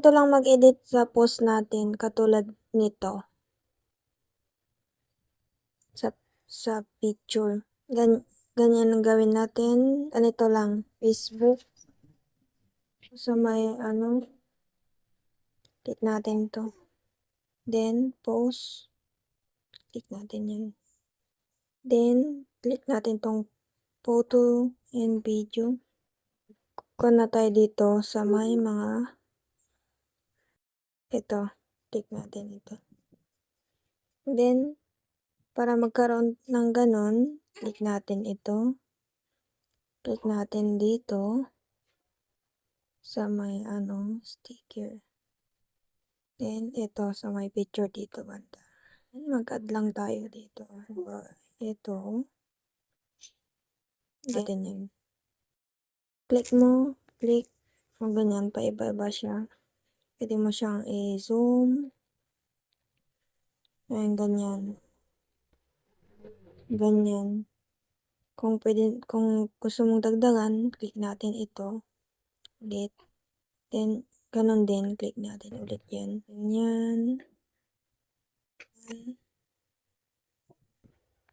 ito lang mag-edit sa post natin katulad nito. Sa picture. Ganyan ang gawin natin. Ganito lang. Facebook. So may click natin to. Then post. Click natin yan. Then click natin tong photo and video. Kuha na tayo dito sa may mga ito. Click natin ito. Then para magkaroon ng ganon, click natin ito. Click natin dito sa may sticker. Then ito sa may picture dito banda. Mag-add lang tayo dito. Ito. Natin yan. Click mo. Click. Kung ganyan pa iba-iba siya. Pwede mo siyang i-zoom. Ayan, ganyan. Ganyan. Kung gusto mong dagdagan, click natin ito. Ulit. Then, ganon din. Click natin ulit yan. Ganyan.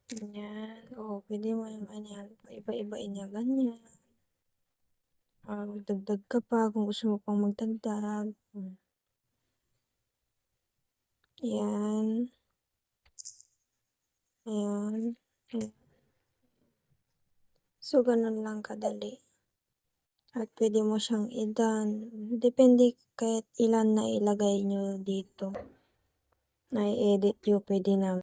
Ganyan. O, pwede mo naman yan. Iba-ibain niya. Ganyan. Magdagdag ka pa kung gusto mo pang magdagdag. Yan. Ayan. So, ganun lang kadali. At pwede mo siyang i-done. Depende kahit ilan na ilagay nyo dito. Na i-edit nyo, pwede na.